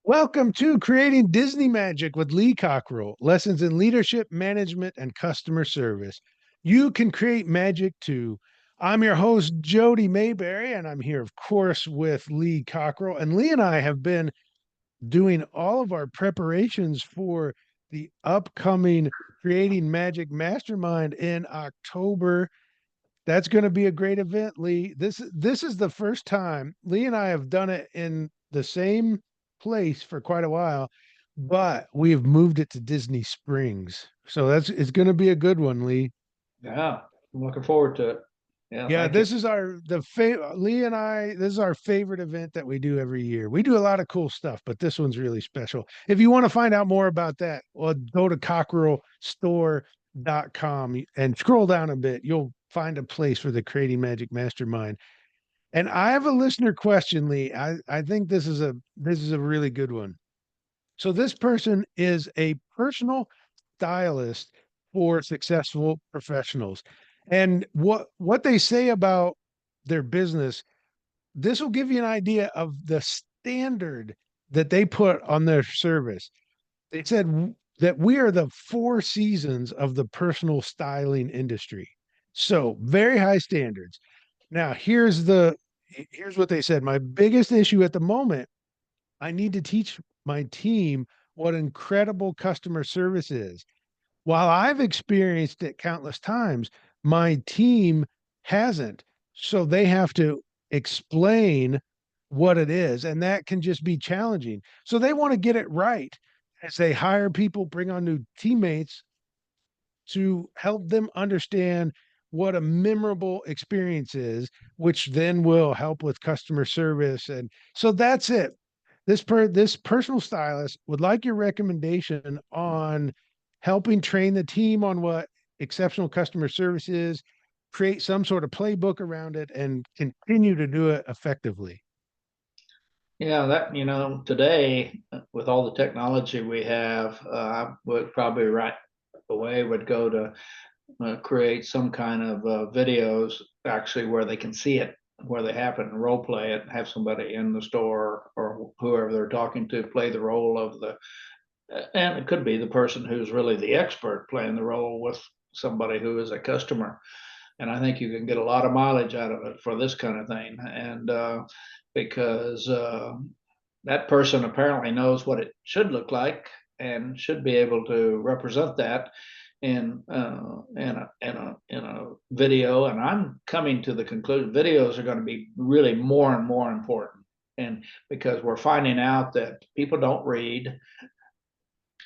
Welcome to Creating Disney Magic with Lee Cockerell, lessons in leadership, management, and customer service. You can create magic too. I'm your host, Jody Mayberry, and I'm here, of course, with Lee Cockerell. And Lee and I have been doing all of our preparations for the upcoming Creating Magic Mastermind in October. That's going to be a great event, Lee. This is the first time Lee and I have done it in the same place for quite a while, but we have moved it to Disney Springs. So that's it's going to be a good one, Lee. Yeah, I'm looking forward to it. Yeah, Yeah, thank you. this is Lee and I, this is our favorite event that we do every year. We do a lot of cool stuff, but this one's really special. If you want to find out more about that, well, go to cockerellstore.com and scroll down a bit. You'll find a place for the Creating Magic Mastermind. And I have a listener question, Lee. I think this is a really good one. So this person is a personal stylist for successful professionals. And what they say about their business, this will give you an idea of the standard that they put on their service. They said that we are the four seasons of the personal styling industry. So, very high standards. Now, here's what they said. My biggest issue at the moment, I need to teach my team what incredible customer service is. While I've experienced it countless times, my team hasn't. So they have to explain what it is, and that can just be challenging. So they want to get it right as they hire people, bring on new teammates to help them understand what a memorable experience is, which then will help with customer service. And so that's it. This personal stylist would like your recommendation on helping train the team on what exceptional customer service is, create some sort of playbook around it, and continue to do it effectively. Yeah, that today with all the technology we have, I would probably right away would go to create some kind of videos actually where they can see it, where they happen, and role play it, and have somebody in the store or whoever they're talking to play the role of the, and it could be the person who's really the expert playing the role with somebody who is a customer. And I think you can get a lot of mileage out of it for this kind of thing. And because that person apparently knows what it should look like and should be able to represent that in a video. And I'm coming to the conclusion videos are going to be really more and more important. And because we're finding out that people don't read,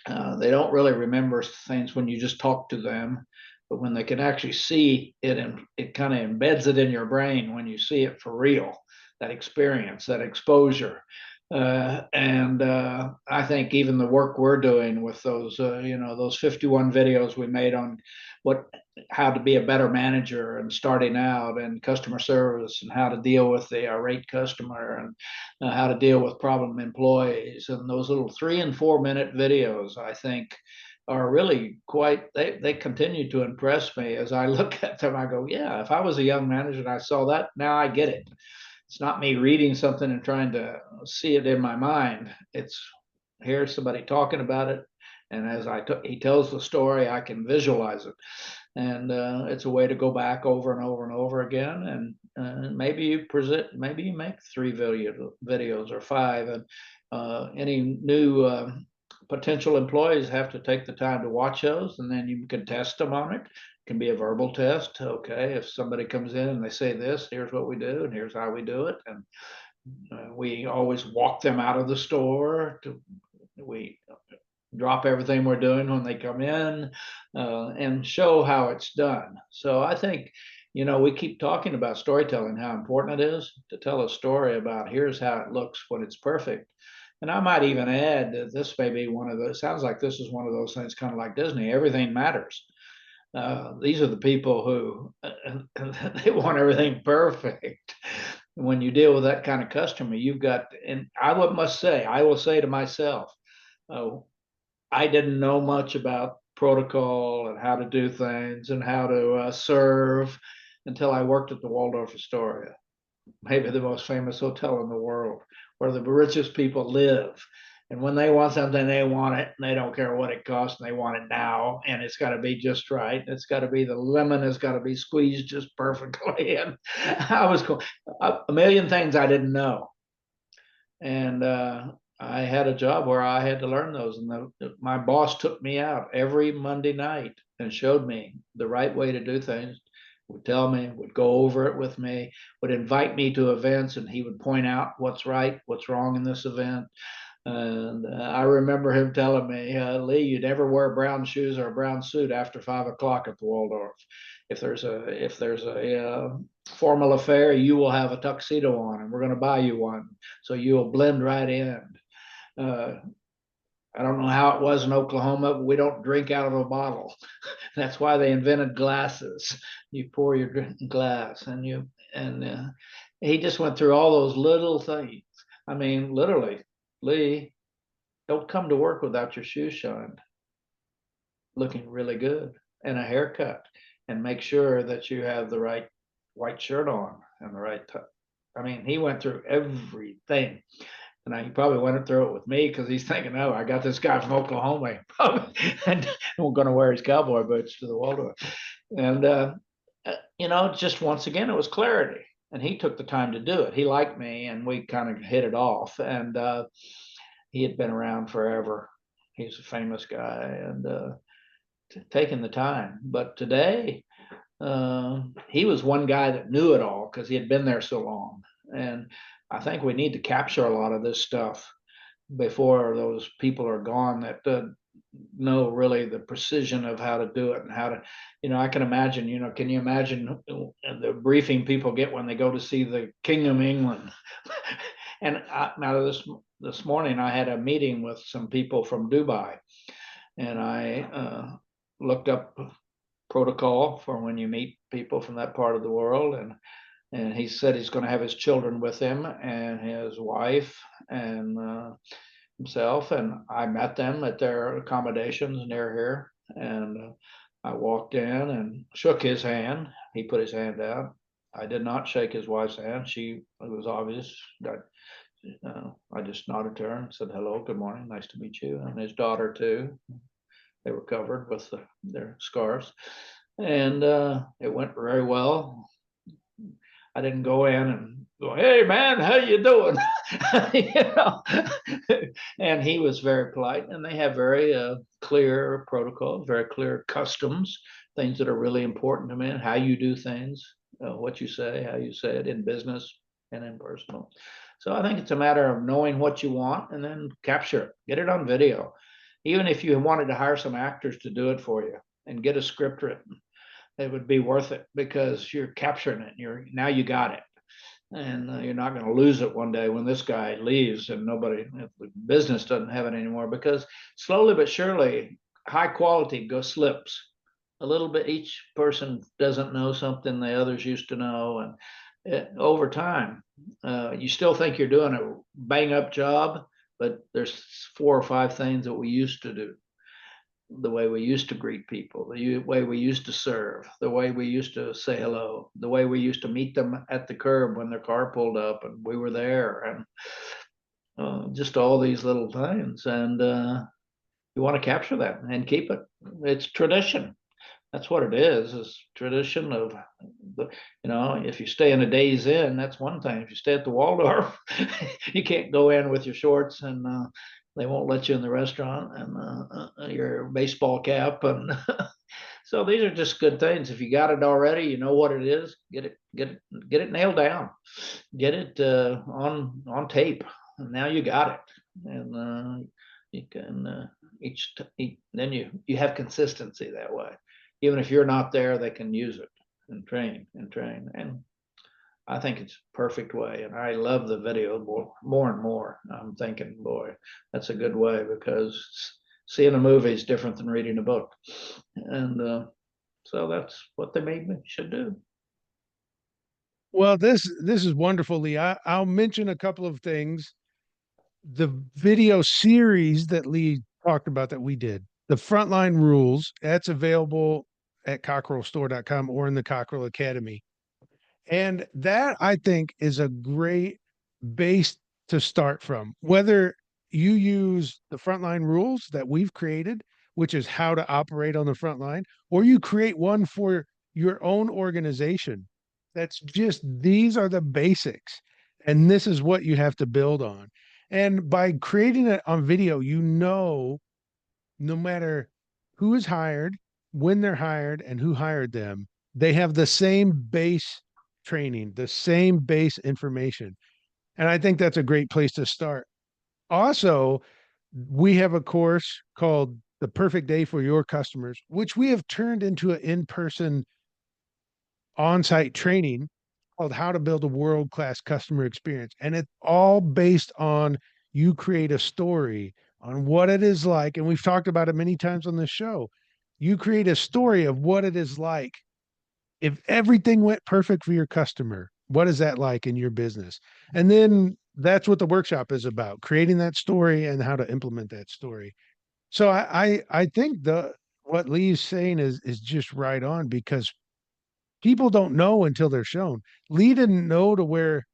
they don't really remember things when you just talk to them, but when they can actually see it, and it kind of embeds it in your brain when you see it for real, that experience, that exposure. And I think even the work we're doing with those 51 videos we made on what how to be a better manager and starting out and customer service and how to deal with the irate customer and how to deal with problem employees, and those little 3 and 4 minute videos I think are really quite, they continue to impress me as I look at them. I go, yeah, if I was a young manager and I saw that, now I get it. It's not me reading something and trying to see it in my mind. It's here's somebody talking about it, and as he tells the story, I can visualize it. And it's a way to go back over and over and over again. And maybe you present, maybe you make 3 videos or 5, and any new potential employees have to take the time to watch those, and then you can test them on it. It can be a verbal test. Okay, if somebody comes in and they say this, here's what we do, and here's how we do it. And we always walk them out of the store. We drop everything we're doing when they come in, and show how it's done. So I think, we keep talking about storytelling, how important it is to tell a story about here's how it looks when it's perfect. And I might even add that this may be one of those, sounds like this is one of those things kind of like Disney, everything matters. These are the people who they want everything perfect. When you deal with that kind of customer, you've got, and I will say to myself, uh, I didn't know much about protocol and how to do things and how to serve until I worked at the Waldorf Astoria, maybe the most famous hotel in the world, where the richest people live. And when they want something, they want it, and they don't care what it costs, and they want it now, and it's got to be just right. It's got to be the lemon has got to be squeezed just perfectly. And I was cool. A million things I didn't know, and I had a job where I had to learn those. And my boss took me out every Monday night and showed me the right way to do things. Would tell me, would go over it with me, would invite me to events, and he would point out what's right, what's wrong in this event. And I remember him telling me, Lee, you never wear brown shoes or a brown suit after 5 o'clock at the Waldorf. If there's a formal affair, you will have a tuxedo on, and we're going to buy you one, so you'll blend right in. Uh, I don't know how it was in Oklahoma, but we don't drink out of a bottle. That's why they invented glasses. You pour your drink in glass, and he just went through all those little things. I mean, literally, Lee, don't come to work without your shoes shined, looking really good, and a haircut, and make sure that you have the right white shirt on and the right tuck. I mean, he went through everything. And he probably went through it with me because he's thinking, oh, I got this guy from Oklahoma, and we're going to wear his cowboy boots to the Waldorf. And, just once again, it was clarity. And he took the time to do it. He liked me, and we kind of hit it off. And he had been around forever. He's a famous guy, and taking the time. But today, he was one guy that knew it all because he had been there so long. And I think we need to capture a lot of this stuff before those people are gone that know really the precision of how to do it and how to, I can imagine, can you imagine the briefing people get when they go to see the King of England? And out of this morning, I had a meeting with some people from Dubai, and I looked up protocol for when you meet people from that part of the world. And he said he's going to have his children with him and his wife and himself. And I met them at their accommodations near here. And I walked in and shook his hand. He put his hand out. I did not shake his wife's hand. It was obvious that I just nodded to her and said, hello, good morning, nice to meet you. And his daughter too. They were covered with their scarves. And it went very well. I didn't go in and go, hey man, how you doing? And he was very polite, and they have very clear protocols, very clear customs, things that are really important to me, how you do things, what you say, how you say it in business and in personal. So I think it's a matter of knowing what you want and then capture it, get it on video. Even if you wanted to hire some actors to do it for you and get a script written, it would be worth it because you're capturing it. Now you got it, and you're not going to lose it one day when this guy leaves and the business doesn't have it anymore. Because slowly but surely, high quality slips a little bit. Each person doesn't know something the others used to know, and over time, you still think you're doing a bang up job, but there's 4 or 5 things that we used to do, the way we used to greet people, the way we used to serve, the way we used to say hello, the way we used to meet them at the curb when their car pulled up and we were there, and just all these little things. And you want to capture that and keep it. It's tradition. That's what it is tradition of if you stay in a Days Inn, that's one thing. If you stay at the Waldorf, you can't go in with your shorts and they won't let you in the restaurant and your baseball cap. And so these are just good things. If you got it already, you know what it is, get it nailed down, get it on tape. And now you got it. And you can then you have consistency that way. Even if you're not there, they can use it and train. And I think it's a perfect way. And I love the video more and more. I'm thinking, boy, that's a good way, because seeing a movie is different than reading a book. And so that's what they made me should do. Well, this is wonderful, Lee. I'll mention a couple of things. The video series that Lee talked about that we did, the Frontline Rules, that's available at cockerellstore.com or in the Cockerell Academy. And that I think is a great base to start from. Whether you use the frontline rules that we've created, which is how to operate on the front line, or you create one for your own organization. That's just these are the basics, and this is what you have to build on. And by creating it on video, no matter who is hired, when they're hired, and who hired them, they have the same base training, the same base information. And I think that's a great place to start. Also, we have a course called The Perfect Day for Your Customers, which we have turned into an in person on site training called How to Build a World Class Customer Experience. And it's all based on you create a story on what it is like. And we've talked about it many times on the show. You create a story of what it is like if everything went perfect for your customer. What is that like in your business? And then that's what the workshop is about, creating that story and how to implement that story. So I think the what Lee's saying is just right on because people don't know until they're shown. Lee didn't know to wear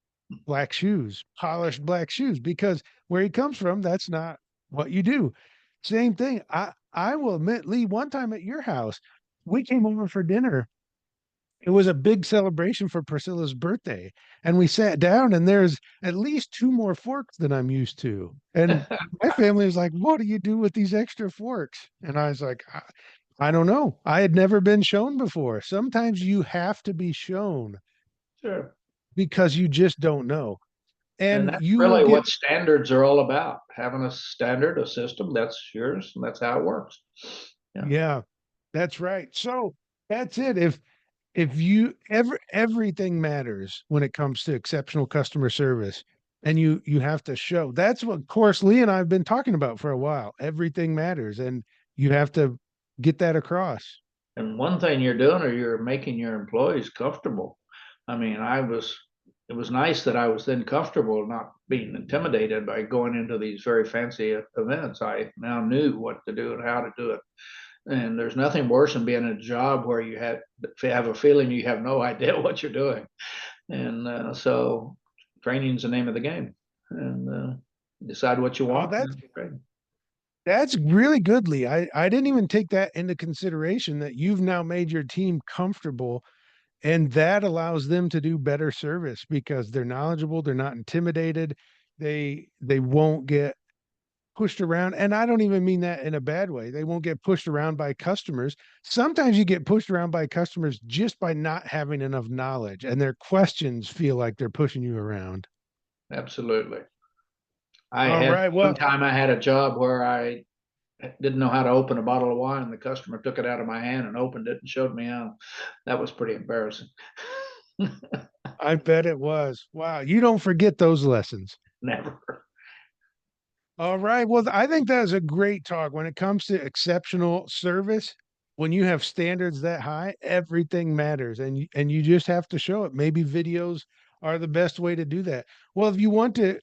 black shoes, polished black shoes, because where he comes from, that's not what you do. Same thing. I will admit, Lee, one time at your house, we came over for dinner. It was a big celebration for Priscilla's birthday. And we sat down and there's at least two more forks than I'm used to. And my family was like, what do you do with these extra forks? And I was like, I don't know. I had never been shown before. Sometimes you have to be shown Sure. because you just don't know. And And that's you will really get, what standards are all about. Having a standard, a system, that's yours, and that's how it works. Yeah. yeah, that's right. So that's it. If you everything matters when it comes to exceptional customer service, and you have to show that's what of course Lee and I've been talking about for a while. Everything matters, and you have to get that across. And one thing you're doing, or you're making your employees comfortable. I mean, it was nice that I was then comfortable not being intimidated by going into these very fancy events. I now knew what to do and how to do it. And there's nothing worse than being in a job where you have a feeling you have no idea what you're doing. And so training's the name of the game. And decide what you Oh, want. that's really good, Lee. I didn't even take that into consideration that you've now made your team comfortable, and that allows them to do better service because they're knowledgeable, they're not intimidated, they won't get pushed around. And I don't even mean that in a bad way. They won't get pushed around by customers. Sometimes you get pushed around by customers just by not having enough knowledge, and their questions feel like they're pushing you around. Absolutely. I All had right. one Well, time I had a job where I didn't know how to open a bottle of wine. The customer took it out of my hand and opened it and showed me how. That was pretty embarrassing. I bet it was. Wow. You don't forget those lessons. Never. All right. Well, I think that is a great talk when it comes to exceptional service. When you have standards that high, everything matters, and you just have to show it. Maybe videos are the best way to do that. Well, if you want to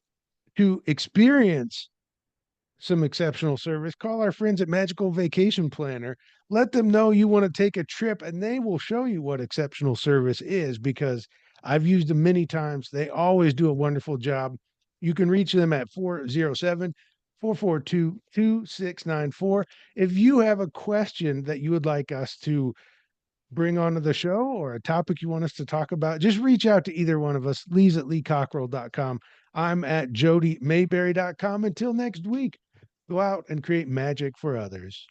experience some exceptional service, call our friends at Magical Vacation Planner. Let them know you want to take a trip, and they will show you what exceptional service is because I've used them many times. They always do a wonderful job. You can reach them at 407 442 2694. If you have a question that you would like us to bring onto the show or a topic you want us to talk about, just reach out to either one of us. Lee's at leecockerell.com. I'm at jodymayberry.com. Until next week, go out and create magic for others.